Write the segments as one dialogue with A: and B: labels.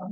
A: Hi,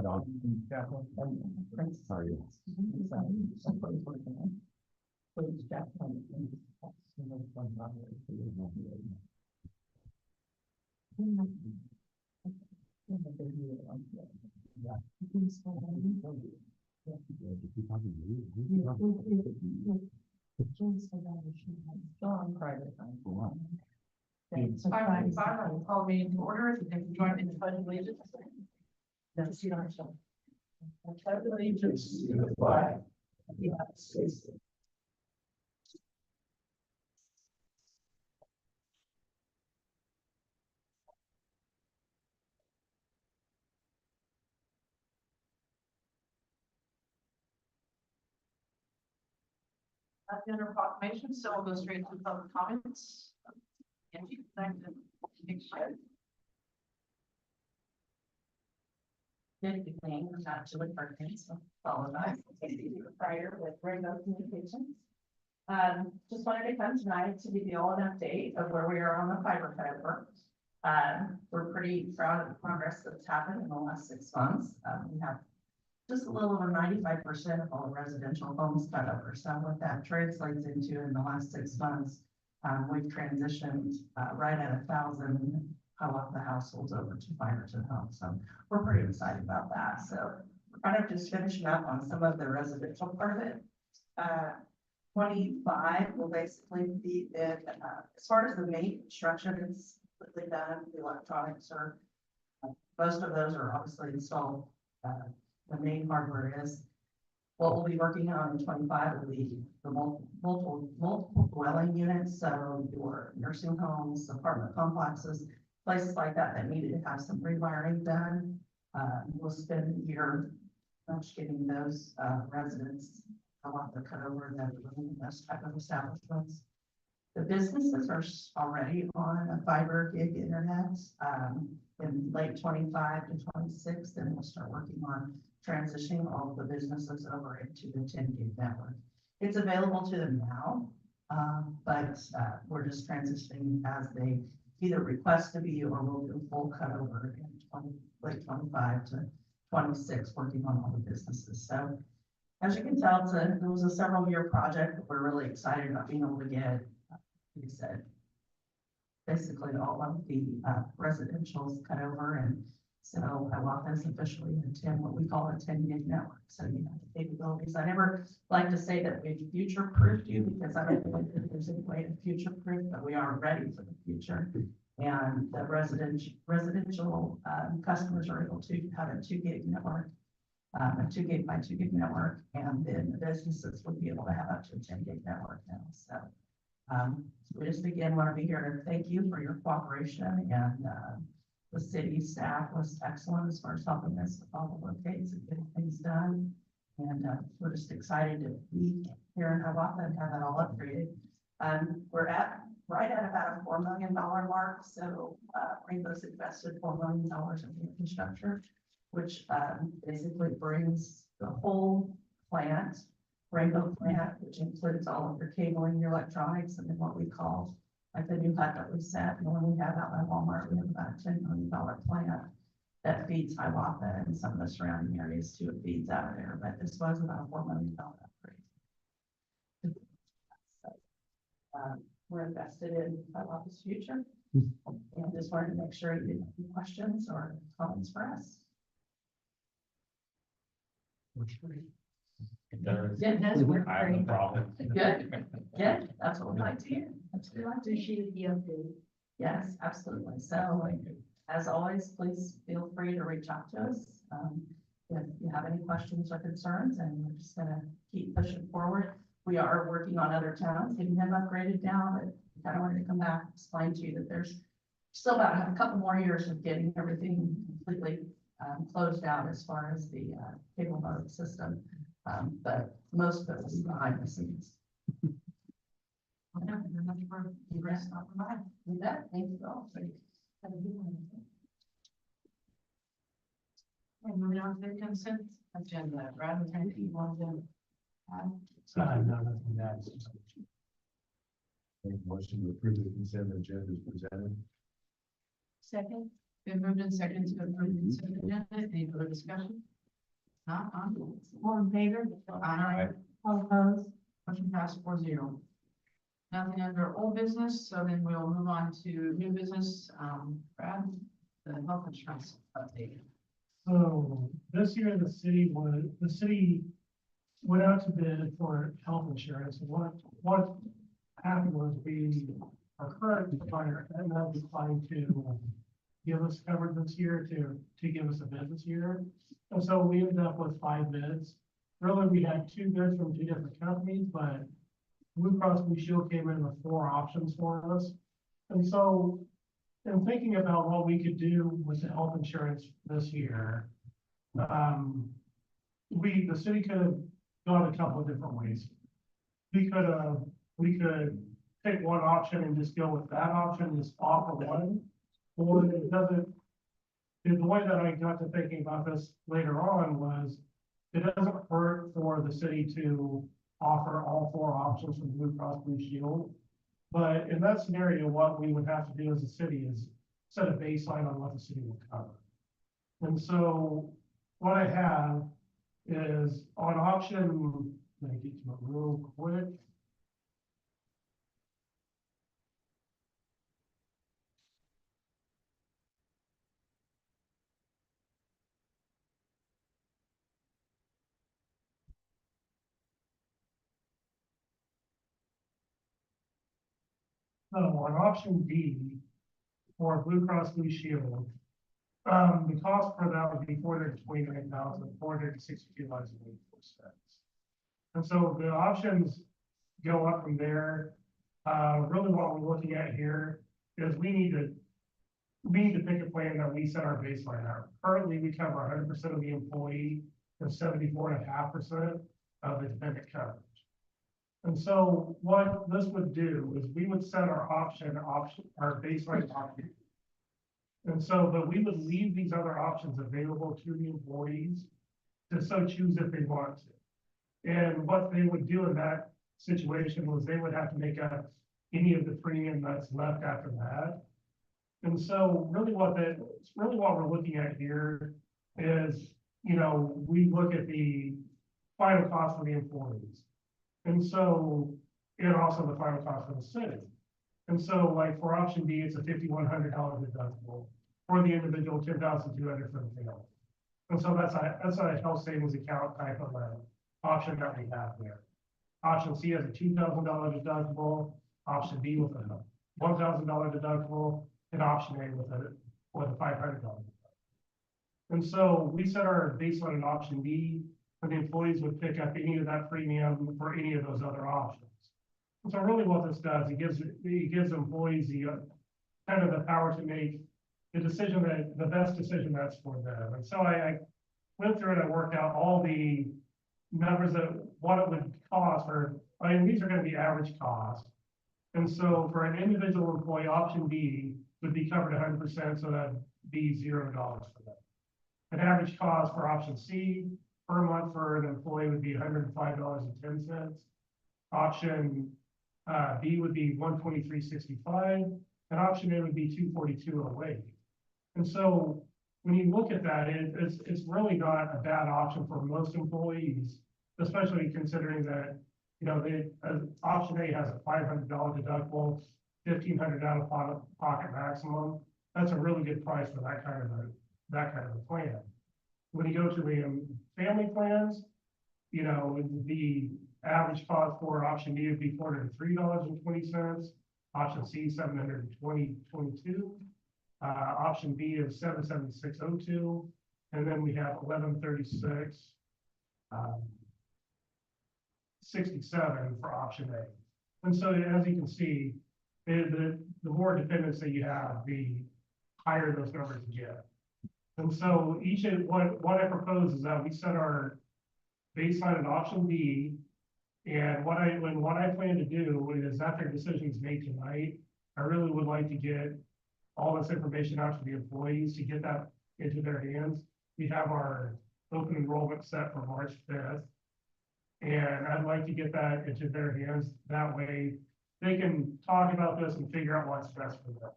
A: Don. Sorry.
B: I'll call meeting to order. If you can join me in the pledge of allegiance. Yes, you don't. I pledge allegiance to the flag of the United States. Under proclamation, so we'll go straight to public comments. Angie, thank you.
C: Good evening, I'm not Julie Perkins, followed by prior with Rainbow Communications. Just wanted to come tonight to give you all an update of where we are on the fiber cutover. We're pretty proud of the progress that's happened in the last 6 months. We have just a little over 95% of all residential homes cut over. So what that translates into in the last 6 months, we've transitioned right at 1,000 the households over to fiber to the home. So we're pretty excited about that. So we're kind of just finishing up on some of the residential part of it. 25 will basically be in, as far as the main construction is completely done, the electronics are, most of those are obviously installed. The main hardware is. What we'll be working on in 25 will be the multiple dwelling units. So your nursing homes, apartment complexes, places like that that needed to have some rewiring done. We'll spend a year getting those residents the cut over that are in those type of establishments. The businesses are already on a fiber gig internet in late 25 to 26. Then we'll start working on transitioning all of the businesses over into the 10 gig network. It's available to them now, but we're just transitioning as they either request to be or we'll do full cut over in late 25 to 26, working on all the businesses. So as you can tell, it was a several year project, but we're really excited about being able to get, like I said, basically all of the residentials cut over. And so Hiawatha is officially what we call a 10 gig network. So you have the capabilities. I never like to say that we've future proofed you because I don't think that there's any way to future proof, but we are ready for the future. And the residential customers are able to have a 2 gig network, a 2 gig by 2 gig network, and then the businesses will be able to have up to a 10 gig network now. So we just again want to be here to thank you for your cooperation, and the city staff was excellent as far as helping us with all the locates and getting things done. And we're just excited to be here in Hiawatha and have that all upgraded. We're right at about a $4 million mark. So Rainbow's invested $4 million in infrastructure, which basically brings the whole plant, Rainbow plant, which includes all of your cabling, your electronics, and then what we call like the new hut that we set. And when we have out by Walmart, we have about a $10 million plant that feeds Hiawatha and some of the surrounding areas too. It feeds out of there, but this was about a $4 million upgrade. So, we're invested in Hiawatha's future, and just wanted to make sure you didn't have any questions or comments for us.
A: It does.
B: Yeah, it does work
A: I have no
B: great.
A: problem.
B: Good, good, that's what we like to hear, that's what we like to hear.
D: Appreciate the update.
C: Yes, absolutely. So as always, please feel free to reach out to us. If you have any questions or concerns, and we're just gonna keep pushing forward. We are working on other towns, getting them upgraded now, but I kind of wanted to come back, and explain to you that there's still about a couple more years of getting everything completely closed out as far as the cable modem system. But most of it is behind the scenes.
B: Okay, very much for you guys stopping by.
C: With that, thank you all.
B: Have a good one. Okay, moving on to the consent agenda, Brad, is there anything you want to add?
A: No, nothing that.
E: Make a motion to approve the consent agenda as presented.
D: Second,
B: Been moved and seconded to approve the consent agenda, any further discussion? Not on.
D: all in favor?
B: Aye.
D: All opposed?
B: Motion passed 4-0. Nothing under old business, so then we'll move on to new business. Brad, the health insurance update.
F: So this year, the city went out to bid for health insurance. And what happened was our current provider, Aetna, declined to give us coverage this year to give us a bid this year. And so we ended up with 5 bids. Really, we had 2 bids from 2 different companies, but Blue Cross Blue Shield came in with 4 options for us. And so in thinking about what we could do with the health insurance this year, the city could have gone a couple of different ways. We could pick one option and just go with that option, just offer one. Or it doesn't, the way that I got to thinking about this later on was, it doesn't hurt for the city to offer all 4 options from Blue Cross Blue Shield. But in that scenario, what we would have to do as a city is set a baseline on what the city will cover. And so what I have is on option, let me get to it real quick. So on option D, for Blue Cross Blue Shield, the cost for that would be $429,462.84. And so the options go up from there. Really what we're looking at here is we need to pick a plan that we set our baseline out. Currently, we cover 100% of the employee and 74.5% of the dependent coverage. And so what this would do is we would set our our baseline option. And so, but we would leave these other options available to the employees to so choose if they want to. And what they would do in that situation was they would have to make up any of the premium that's left after that. And so really what we're looking at here is, we look at the final cost for the employees. And so, and also the final cost for the city. And so like for option B, it's a $5,100 deductible. For the individual, $10,200 for the family. And so that's a health savings account type of option that we have there. Option C has a $2,000 deductible, option B with a $1,000 deductible, and option A with a $500 deductible. And so we set our baseline in option B, and the employees would pick up any of that premium for any of those other options. And so really what this does, it gives employees the kind of the power to make the best decision that's for them. And so I went through and I worked out all the numbers that what it would cost, these are going to be average cost. And so for an individual employee, option B would be covered 100%, so that'd be $0 for them. An average cost for option C per month for an employee would be $105.10. Option B would be $123.65, and option A would be $242.08. And so when you look at that, it's really not a bad option for most employees, especially considering that, option A has a $500 deductible, $1,500 out of pocket maximum. That's a really good price for that kind of a plan. When you go to the family plans, you know, the average cost for option B would be $403.20. Option C, $722. Option B is $776.02, and then we have $1136. 67 for option A. And so as you can see, the more dependents that you have, the higher those numbers get. And so what I propose is that we set our baseline at option B. And what I plan to do is after the decision is made tonight, I really would like to get all this information out to the employees to get that into their hands. We have our open enrollment set for March 5th. And I'd like to get that into their hands. That way they can talk about this and figure out what's best for them.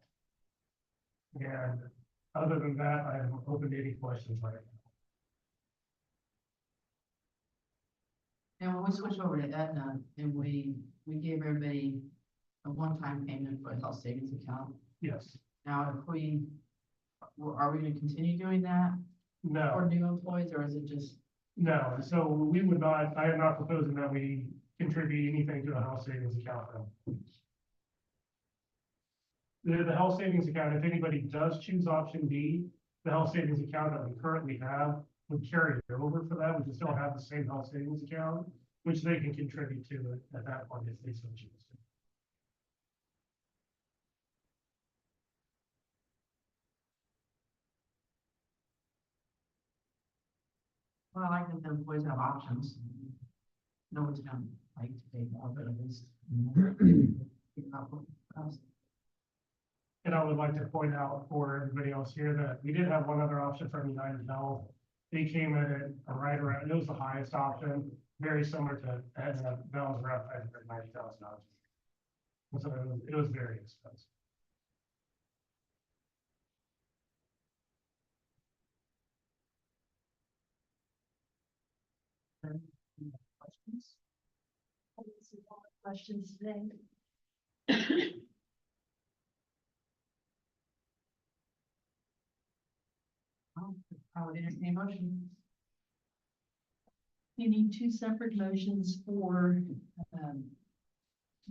F: And other than that, I am open to any questions right now.
B: And when we switch over to Aetna, and we gave everybody a one-time payment for a health savings account.
F: Yes,
B: Now, are we gonna continue doing that
F: no,
B: for new employees, or is it just?
F: no. So we would not, I am not proposing that we contribute anything to the health savings account. The health savings account, if anybody does choose option D, the health savings account that we currently have would carry over for that. We can still have the same health savings account, which they can contribute to it at that point if they so choose to.
B: Well, I like that the employees have options. No one's gonna like to pay more, but at least.
F: And I would like to point out for everybody else here that we did have one other option from United Health. They came in at a right around, it was the highest option, very similar to, that was around $590,000. So it was very expensive.
B: Questions?
D: Questions today?
B: I would entertain a motion.
D: You need two separate motions for,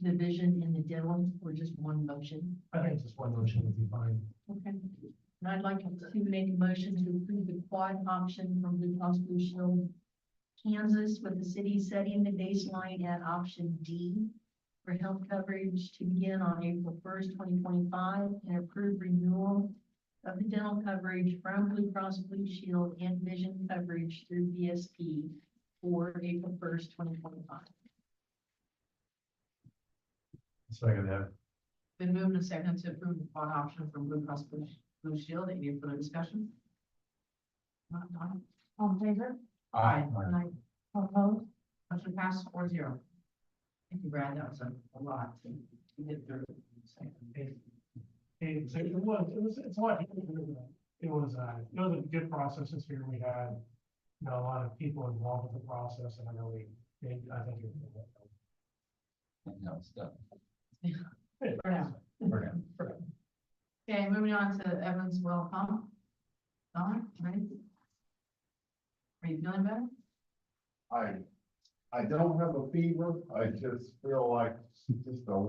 D: division in the dental, or just one motion?
F: I think just one motion would be fine.
D: Okay. And I'd like to make a motion to approve the quad option from Blue Cross Blue Shield Kansas, with the city setting the baseline at option D for health coverage to begin on April 1st, 2025, and approve renewal of the dental coverage from Blue Cross Blue Shield and vision coverage through VSP for April 1st, 2025.
E: Second that.
B: Been moved and seconded to approve the quad option from Blue Cross Blue Shield. Any further discussion? Not done.
D: All in favor?
B: Aye.
D: Aye. All opposed?
B: Motion passed 4-0. Thank you, Brad. That was a lot to get through.
F: It's a lot. It was a good process this year. We had, you know, a lot of people involved with the process, and I think it.
A: No, it's done.
B: For now. Okay, moving on to Evans Well Pump. Don, ready? Are you feeling better?
G: I don't have a fever, I just feel like just a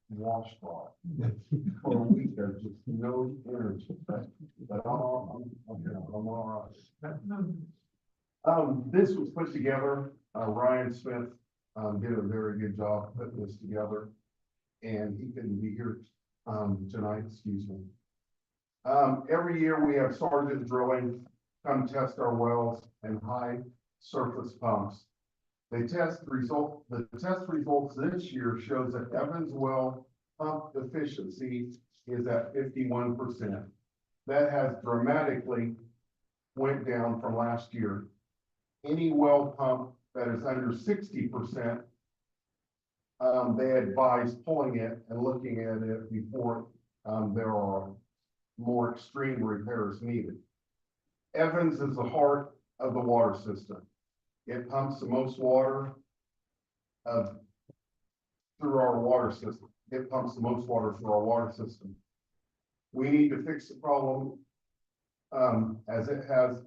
G: washcloth. For a week, there's just no energy, but I'm all right. This was put together, Ryan Smith, did a very good job putting this together. And he couldn't be here, tonight, excuse me. Every year we have sergeant drilling, come test our wells and high surface pumps. The test results this year shows that Evans well pump efficiency is at 51%. That has dramatically went down from last year. Any well pump that is under 60%, they advise pulling it and looking at it before there are more extreme repairs needed. Evans is the heart of the water system. It pumps the most water through our water system. It pumps the most water through our water system. We need to fix the problem as it has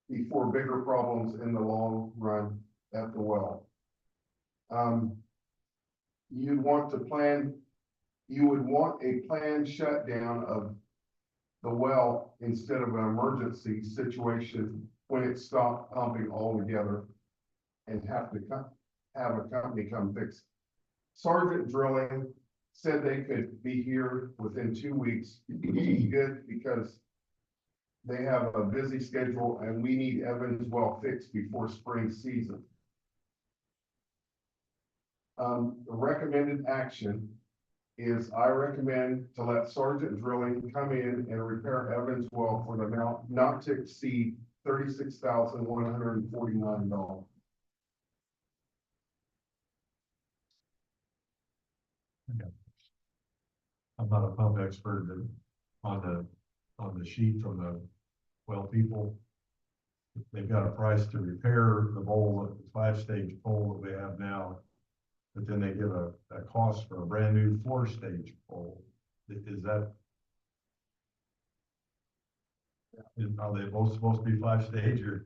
G: before bigger problems in the long run at the well. You'd want to plan, you would want a planned shutdown of the well instead of an emergency situation when it stopped pumping altogether and have to have a company come fix it. Sergeant Drilling said they could be here within 2 weeks, which is good because they have a busy schedule and we need Evans well fixed before spring season. The recommended action is I recommend to let Sergeant Drilling come in and repair Evans well for the amount not to exceed $36,149.
E: I'm not a pump expert, but on the sheet from the well people, they've got a price to repair the bowl, the 5-stage bowl that we have now. But then they give a cost for a brand new 4-stage bowl. Is that? Are they both supposed to be 5-stage or?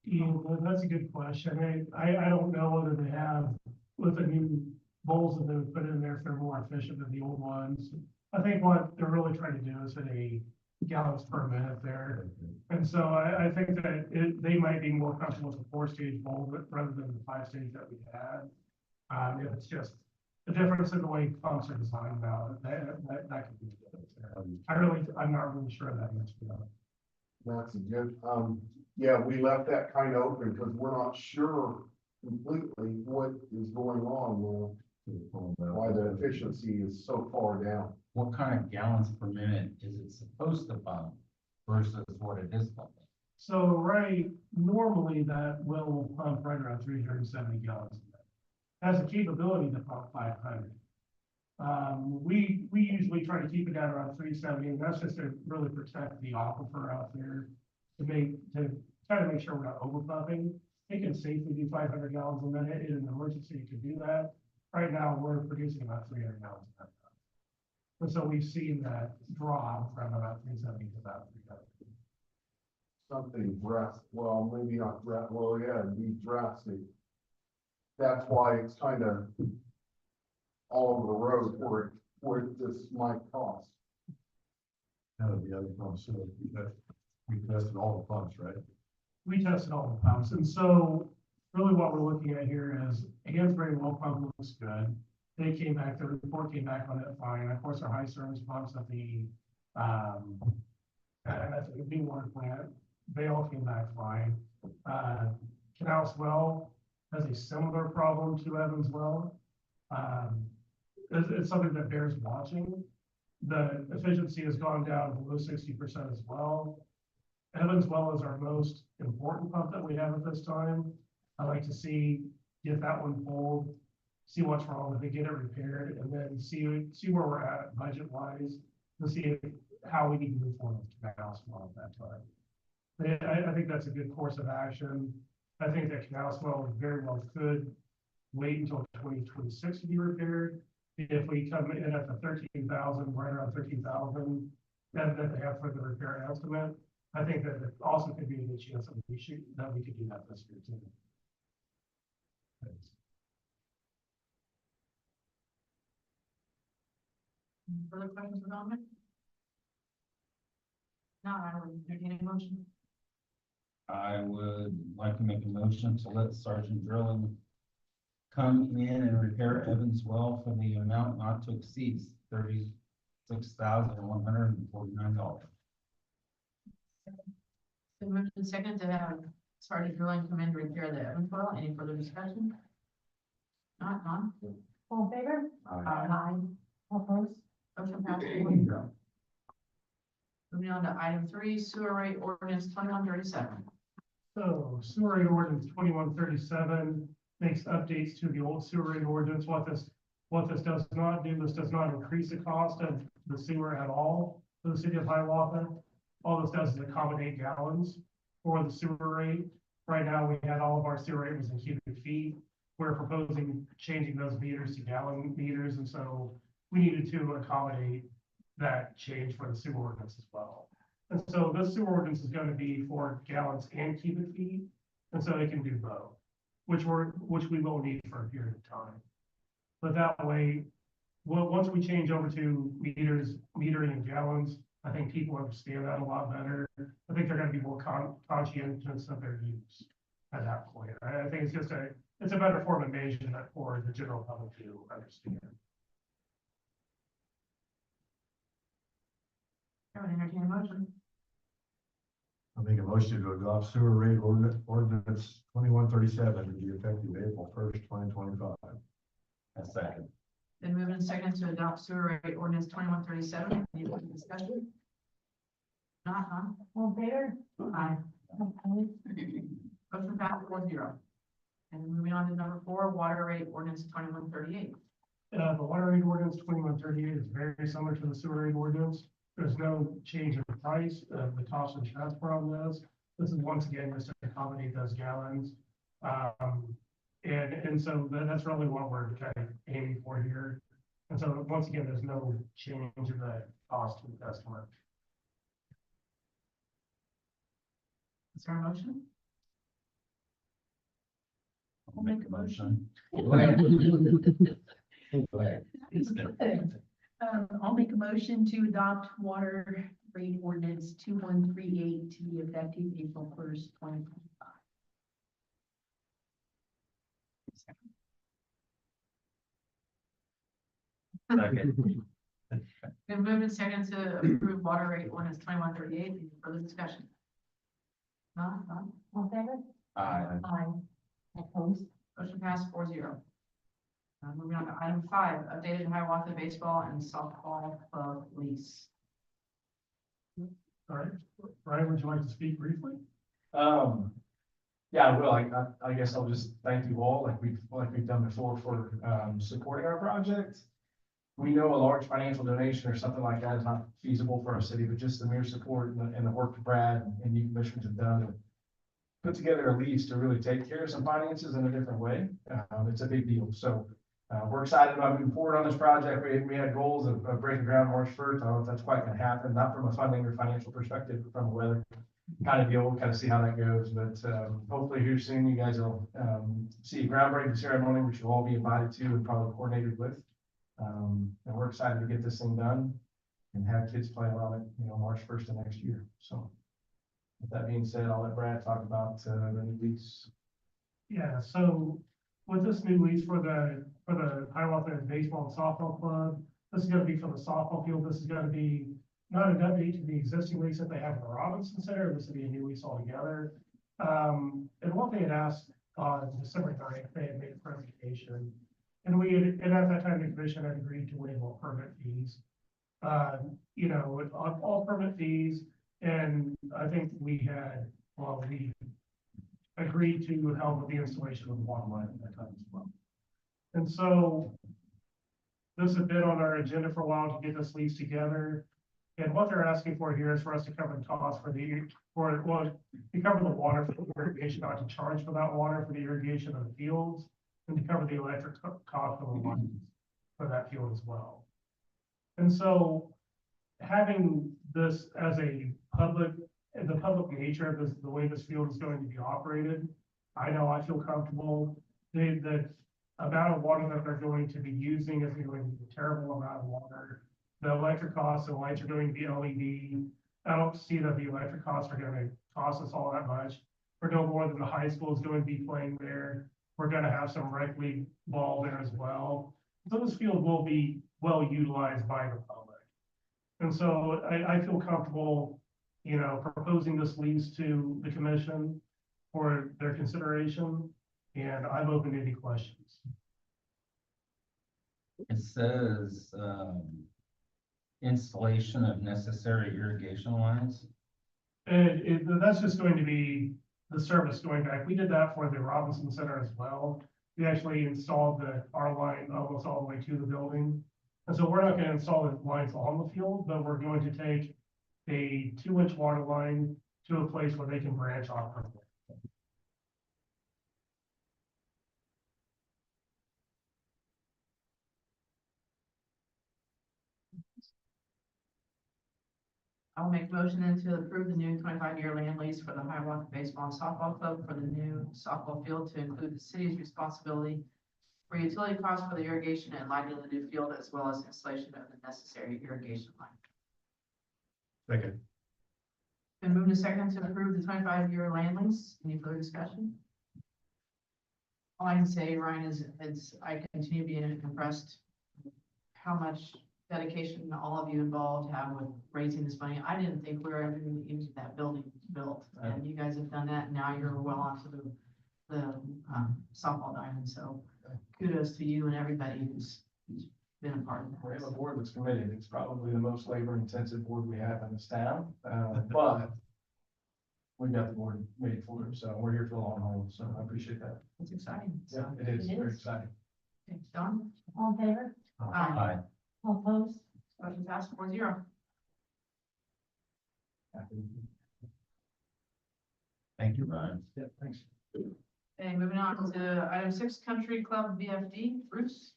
F: Yeah, well, that's a good question. I don't know whether they have, with the new bowls that they would put in there, if they're more efficient than the old ones. I think what they're really trying to do is hit a gallons per minute there. And so I think that they might be more comfortable with the 4-stage bowl, but rather than the 5-stage that we had. If it's just the difference in the way pumps are designed now, that could be the difference there. I'm not really sure of that much about it.
G: That's a good, yeah, we left that kind of open because we're not sure completely what is going on, why the efficiency is so far down.
A: What kind of gallons per minute is it supposed to pump versus what it is pumping?
F: So normally that will pump right around 370 gallons a minute. Has the capability to pump 500. We usually try to keep it down around 370, and that's just to really protect the aquifer out there, to try to make sure we're not over pumping. It can safely do 500 gallons a minute. In an emergency, you can do that. Right now, we're producing about 300 gallons a minute. And so we've seen that drop from about 370 to about 300.
G: Something drastic, well, maybe not well, yeah, it'd be drastic. That's why it's kind of all over the road where this might cost.
E: Out of the other pumps, so we tested all the pumps, right?
F: We tested all the pumps, and so really what we're looking at here is Hansberry well pump looks good. They came back, the report came back on it fine. Of course, our high service pumps at the new water plant, they all came back fine. Canals well has a similar problem to Evans well. It's something that bears watching. The efficiency has gone down below 60% as well. Evans well is our most important pump that we have at this time. I like to get that one pulled, see what's wrong with it, get it repaired, and then see where we're at budget wise, and see how we need to move forward with Canals well at that time. I think that's a good course of action. I think that Canals well very well could wait until 2026 to be repaired. If we come in at the 13,000, right around 13,000, that they have for the repair estimate, I think that it also could be a good chance that we could do that this year too.
B: Further questions or comments? No, I don't entertain a motion.
A: I would like to make a motion to let Sergeant Drilling come in and repair Evans well for the amount not to exceed $36,149.
B: Been moved and second to have Sergeant Drilling come in to repair the Evans well. Any further discussion? Not none.
D: All in favor?
B: Aye.
D: All opposed?
B: Motion passes 4-0. Moving on to item 3, sewer rate ordinance 2137.
F: So sewer rate ordinance 2137 makes updates to the old sewer rate ordinance. What this does not do, this does not increase the cost of the sewer at all for the city of Hiawatha. All this does is accommodate gallons for the sewer rate. Right now, we had all of our sewer rate was in cubic feet. We're proposing changing those meters to gallon meters, and so we needed to accommodate that change for the sewer ordinance as well. And so this sewer ordinance is going to be for gallons and cubic feet, and so it can do both. which we will need for a period of time. But that way, once we change over to metering in gallons, I think people understand that a lot better. I think they're gonna be more conscientious of their use at that point. I think it's a better form of measurement for the general public to understand.
C: I would entertain a motion.
E: I make a motion to adopt sewer rate ordinance 2137 to be effective April 1st, 2025.
A: A second.
B: Then moving and second to adopt sewer rate ordinance 2137. Any further discussion? Not, huh?
D: All in favor?
B: Aye. Motion passed 4-0. And moving on to number 4, water rate ordinance 2138.
F: The water rate ordinance 2138 is very similar to the sewer rate ordinance. There's no change in the price of the cost of transfer on this. This is once again just to accommodate those gallons. And so that's really what we're kind of aiming for here. And so once again, there's no change in the cost to the customer.
B: Is there a motion?
A: I'll make a motion.
D: I'll make a motion to adopt water rate ordinance 2138 to be effective April 1st, 2025.
A: Second.
B: Then moving and second to approve water rate ordinance 2138. Any further discussion? None, none.
D: All in favor?
A: Aye.
D: Aye. Opposed?
B: Motion passed 4-0. Moving on to item 5, updated Hiawatha baseball and softball club lease.
F: All right, Brian, would you like to speak briefly?
H: Yeah, I will. I guess I'll just thank you all, like we've done before, for supporting our project. We know a large financial donation or something like that is not feasible for our city, but just the mere support and the work that Brad and you commissioners have done to put together a lease to really take care of some finances in a different way. It's a big deal. So we're excited about moving forward on this project. We had goals of breaking ground March 1st. I don't know if that's quite going to happen, not from a funding or financial perspective, but from a weather kind of deal. We'll kind of see how that goes. But hopefully here soon, you guys will see a groundbreaking ceremony, which you'll all be invited to and probably coordinated with. And we're excited to get this thing done and have kids play on it, March 1st of next year. So with that being said, I'll let Brad talk about the new lease.
F: Yeah, so with this new lease for the Hiawatha Baseball and Softball Club, this is gonna be for the softball field. This is gonna be not an update to the existing lease that they have in the Robinson Center. This will be a new lease altogether. And what they had asked on December 9th, they had made a presentation. And at that time, the commission had agreed to waive all permit fees. With all permit fees, and I think we agreed to help with the installation of the water line at that time as well. And so this has been on our agenda for a while to get this lease together. And what they're asking for here is for us to cover the cost to cover the water for the irrigation, not to charge for that water for the irrigation of the fields, and to cover the electric cost of the lines for that field as well. And so having this as the public nature of this, the way this field is going to be operated, I know I feel comfortable. The amount of water that they're going to be using is going to be a terrible amount of water. The electric costs, the lights are going to be LED. I don't see that the electric costs are going to cost us all that much. For no more than the high school is going to be playing there. We're going to have some rec league ball there as well. So this field will be well utilized by the public. And so I feel comfortable, proposing this lease to the commission for their consideration, and I'm open to any questions.
A: It says, installation of necessary irrigation lines.
F: And that's just going to be the service going back. We did that for the Robinson Center as well. We actually installed our line almost all the way to the building. And so we're not going to install the lines on the field, but we're going to take a 2-inch water line to a place where they can branch off from it.
B: I'll make a motion then to approve the new 25-year land lease for the Hiawatha Baseball and Softball Club for the new softball field to include the city's responsibility for utility costs for the irrigation and lighting of the new field, as well as installation of the necessary irrigation line.
E: Second.
B: Been moved to second to approve the 25-year land lease. Any further discussion? All I can say, Ryan, is I continue being impressed how much dedication all of you involved have with raising this money. I didn't think we were ever going to use that building built, and you guys have done that. And now you're well onto the softball diamond. So kudos to you and everybody who's been a part of
H: We have a
B: that.
H: board that's committed. It's probably the most labor-intensive board we have in this town, but we got the board made for it, so we're here for the long haul, so I appreciate that.
B: It's exciting.
H: Yeah,
B: So,
H: it is very exciting.
B: okay, Don?
D: All in favor?
B: Aye.
D: All opposed?
B: Motion passed 4-0.
A: Thank you, Ryan.
H: Yeah, thanks.
B: Okay, moving on to item 6, Country Club VFD, Bruce.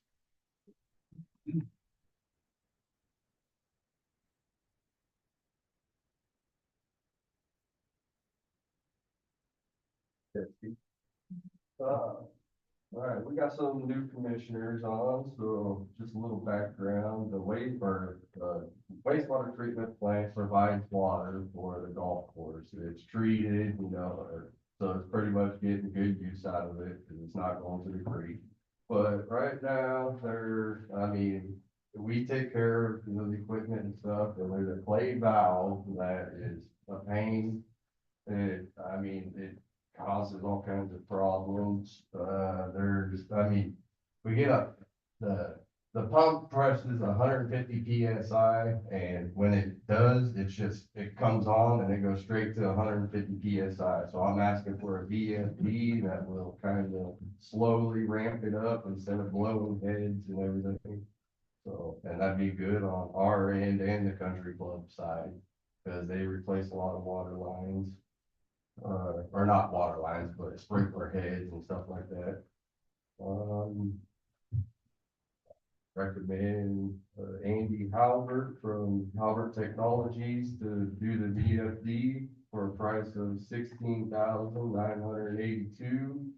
G: All right, we got some new commissioners on, so just a little background, the wastewater treatment plant provides water for the golf course. It's treated, so it's pretty much getting good use out of it, because it's not going to the creek. But right now, we take care of, the equipment and stuff, and there's a clay valve that is a pain. It causes all kinds of problems. We get the pump presses 150 PSI, and when it does, it comes on and it goes straight to 150 PSI. So I'm asking for a VFD that will kind of slowly ramp it up instead of blowing heads and everything. So, and that'd be good on our end and the country club side, because they replace a lot of water lines. Or not water lines, but sprinkler heads and stuff like that. Recommend Andy Halbert from Halbert Technologies to do the VFD for a price of $16,982.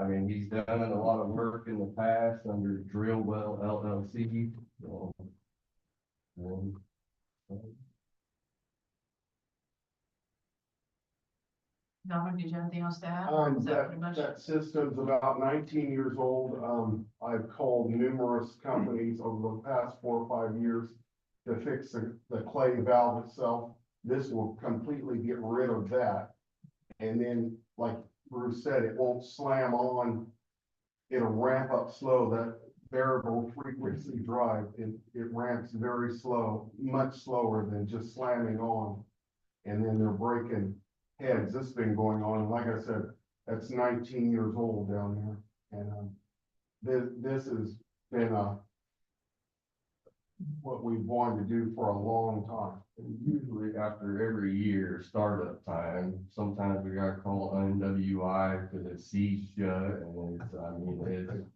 G: And he's done a lot of work in the past under Drill Well LLC. So,
B: Dominic, did you have anything else to add? Or is that pretty much?
G: That system's about 19 years old. I've called numerous companies over the past 4 or 5 years to fix the clay valve itself. This will completely get rid of that. And then, like Bruce said, it won't slam on. It'll ramp up slow. That variable frequency drive, it ramps very slow, much slower than just slamming on. And then they're breaking heads. This has been going on, like I said, that's 19 years old down there. And this has been what we've wanted to do for a long time. And usually after every year startup time, sometimes we gotta call NWI because it seized shut, and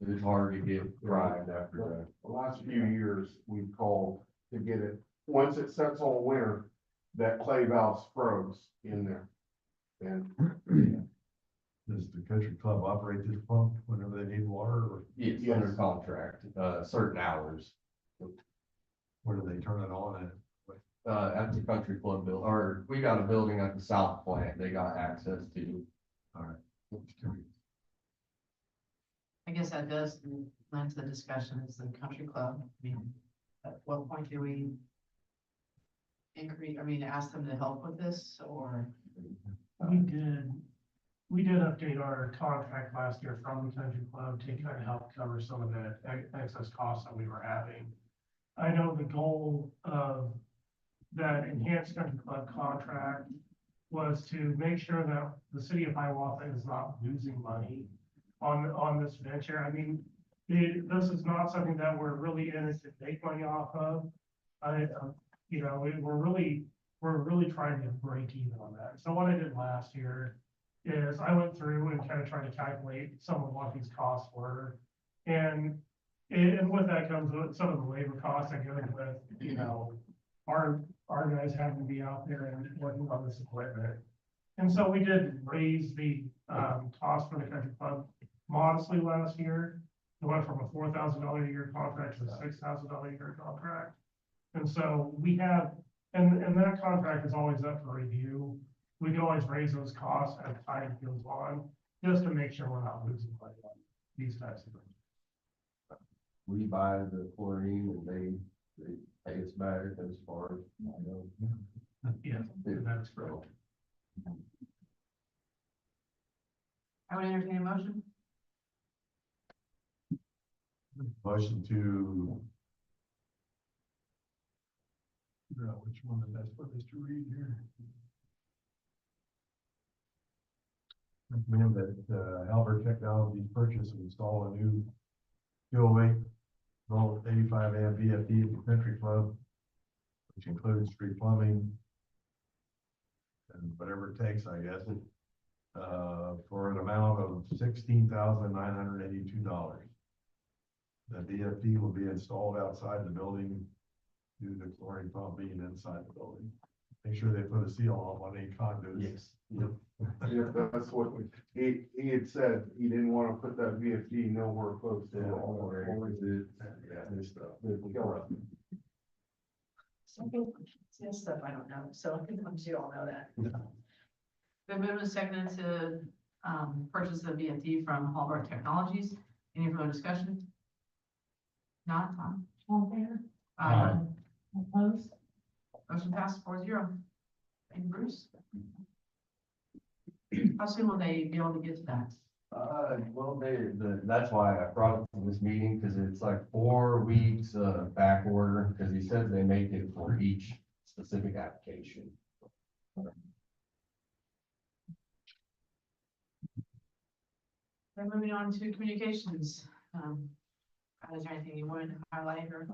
G: it's hard to get primed after that. The last few years, we've called to get it, once it sets on winter, that clay valve's froze in there. And
E: Does the country club operate this pump whenever they need water, or
G: yes, under contract, certain hours,
E: where do they turn it on at?
G: at the country club building, or we got a building at the south plant they got access to.
E: All right.
B: I guess that does lend to the discussion is the country club. I mean, at what point do we ask them to help with this, or?
F: We did update our contract last year from the country club to kind of help cover some of the excess costs that we were having. I know the goal of that enhanced country club contract was to make sure that the city of Hiawatha is not losing money on this venture. I mean, this is not something that we're really in it to make money off of. We're really trying to break even on that. So what I did last year is I went through and kind of tried to calculate some of what these costs were. And with that comes some of the labor costs that go with, our guys having to be out there and working on this equipment. And so we did raise the, cost for the country club modestly last year. It went from a $4,000 a year contract to a $6,000 a year contract. And so we have, and that contract is always up for review. We can always raise those costs as time goes on, just to make sure we're not losing money on these types of things.
G: We buy the chlorine and they pay us back as far as I know.
F: Yeah, that's correct.
B: I would entertain a motion.
E: Motion to. Figure out which one is best for us to read here. Recommend that, Albert Technologies purchase and install a new fuel weight volt 85 amp VFD at the country club, which includes street plumbing and whatever it takes, I guess, for an amount of $16,982. The VFD will be installed outside the building due to the chlorine pump being inside the building. Make sure they put a seal on any conduits.
G: Yes. Yeah, that's what he had said, he didn't wanna put that VFD nowhere close to
E: Yeah,
G: all
E: or this stuff.
G: the killer.
B: This stuff I don't know, so I think you all know that. Been moved and seconded to, purchase the VFD from Hallmark Technologies. Any further discussion? Not, Tom?
D: All in favor?
B: Aye.
D: Opposed?
B: Motion passed 4-0. Thank you, Bruce. How soon will they be able to get to that?
I: Well, that's why I brought it to this meeting, because it's like 4 weeks, back order, because he says they make it for each specific application.
B: Then moving on to communications. Is there anything you wanted to highlight or?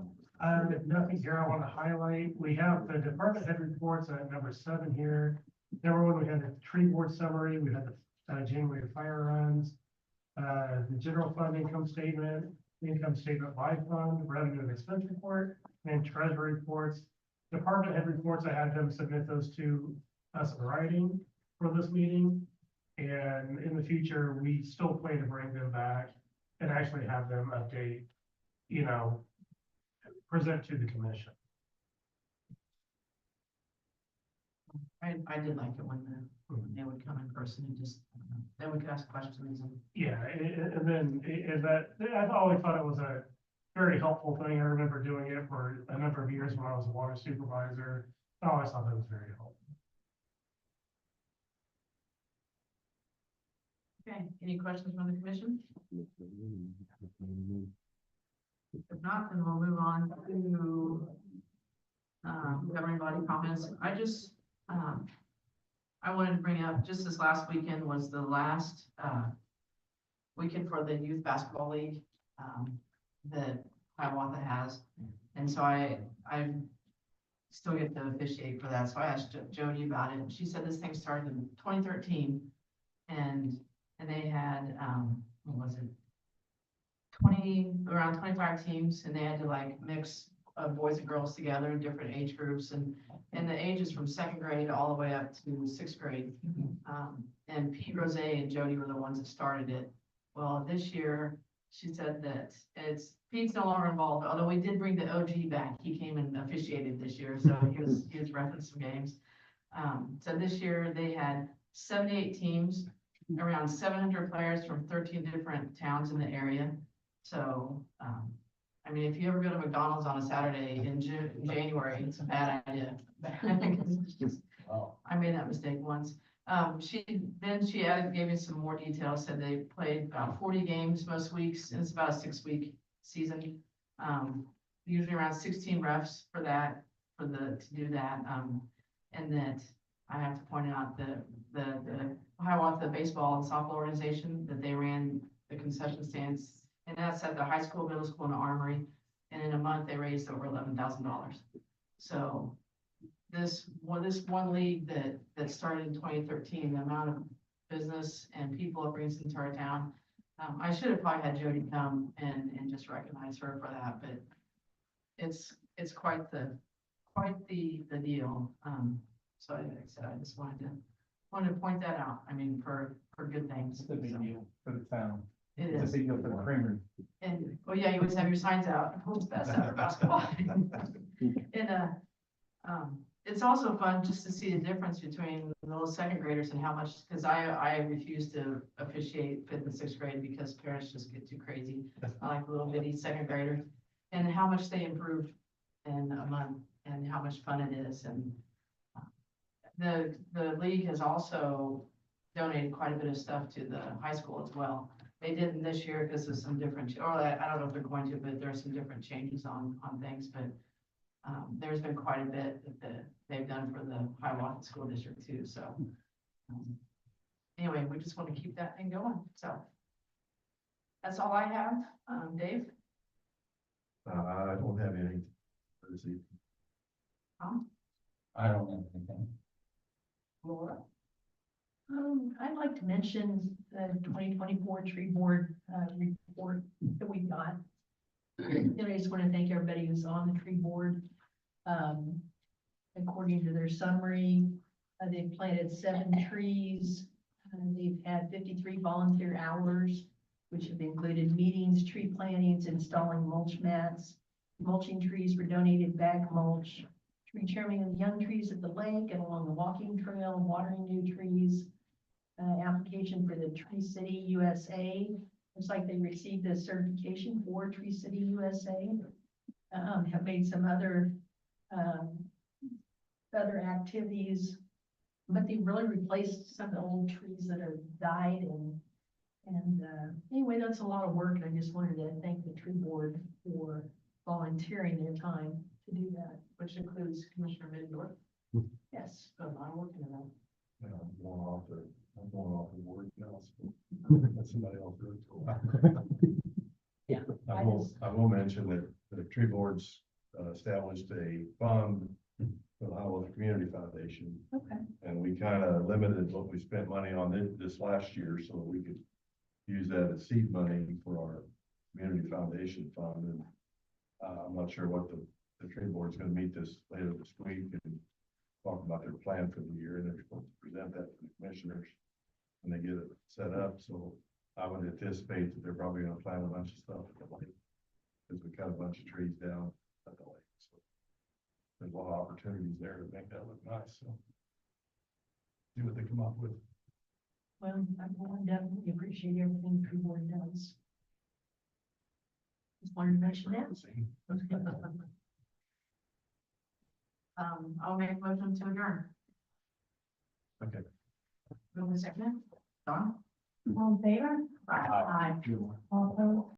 F: Nothing here I want to highlight. We have the department head reports at number 7 here. Number 1, we had the tree board summary, we had the January fire runs, the general fund income statement, the income statement by fund, revenue and expense report, and treasury reports. Department head reports, I had them submit those to us in writing for this meeting. And in the future, we still plan to bring them back and actually have them update, present to the commission.
B: I did like it when they would come in person and just, then we could ask questions and.
F: Yeah, and then, I always thought it was a very helpful thing. I remember doing it for a number of years when I was a water supervisor. I always thought that was very helpful.
B: Okay, any questions from the commission? If not, then we'll move on to governing body comments. I wanted to bring up, just this last weekend was the last weekend for the youth basketball league that Hiawatha has. And so I still get to officiate for that. So I asked Jody about it, and she said this thing started in 2013, and they had, what was it? Around 25 teams, and they had to like mix boys and girls together in different age groups, and the ages from 2nd grade all the way up to 6th grade. And Pete Rose and Jody were the ones that started it. Well, this year, she said that Pete's no longer involved, although we did bring the OG back. He came and officiated this year, so he was referencing some games. So this year they had 78 teams, around 700 players from 13 different towns in the area. So, I mean, if you ever go to McDonald's on a Saturday in January, it's a bad idea. I made that mistake once. She gave me some more details, said they played about 40 games most weeks, and it's about a 6-week season. Usually around 16 refs for to do that. And that I have to point out the Hiawatha baseball and softball organization, that they ran the concession stands, and that's at the high school, middle school, and the armory. And in a month, they raised over $11,000. So this one league that started in 2013, the amount of business and people it brings into our town. I should have probably had Jody come and just recognize her for that, but it's quite the quite the deal. So like I said, I just wanted to point that out. I mean, for good things.
H: It's a big
B: So,
H: deal for the town.
B: It
H: It's
B: is.
H: a big deal for the creamery.
B: And, well, yeah, you always have your signs out, who's best after basketball. And, it's also fun just to see the difference between the little second graders and how much, because I refuse to officiate fifth and sixth grade because parents just get too crazy. I like the little bitty second graders, and how much they improved in a month, and how much fun it is, and the league has also donated quite a bit of stuff to the high school as well. They didn't this year because of some different, or I don't know if they're going to, but there are some different changes on things, but there's been quite a bit that they've done for the Hiawatha School District too, so. Anyway, we just want to keep that thing going, so. That's all I have. Dave?
E: I don't have any for this evening.
B: Tom?
A: I don't have anything.
B: Laura?
D: I'd like to mention the 2024 tree board, report that we got. And I just want to thank everybody who's on the tree board. According to their summary, they've planted 7 trees. They've had 53 volunteer hours, which have included meetings, tree plantings, installing mulch mats. Mulching trees were donated bag mulch, tree trimming of young trees at the lake and along the walking trail, watering new trees. Application for the Tree City USA. Looks like they received a certification for Tree City USA. Have made some other activities, but they really replaced some of the old trees that have died, and anyway, that's a lot of work, and I just wanted to thank the tree board for volunteering their time to do that.
B: Which includes Commissioner Middendorf.
D: Yes.
B: So I'm working on that.
E: Yeah, I'm going off the board now, so let somebody else do it.
D: Yeah.
E: I will mention that the tree boards established a fund for the Hiawatha Community Foundation,
D: Okay.
E: and we kind of limited what we spent money on this last year so that we could use that as seed money for our community foundation fund. And I'm not sure what the tree board's going to meet this later this week and talk about their plan for the year, and they're supposed to present that to the commissioners when they get it set up. So I would anticipate that they're probably going to plant a bunch of stuff at the lake, because we cut a bunch of trees down at the lake. So there's a lot of opportunities there to make that look nice. So see what they come up with.
D: Well, I definitely appreciate everything the tree board does. Just wanted to mention that.
B: I'll make a motion to adjourn.
E: Okay.
B: Move a second. Don?
D: All in favor?
B: Aye.
D: All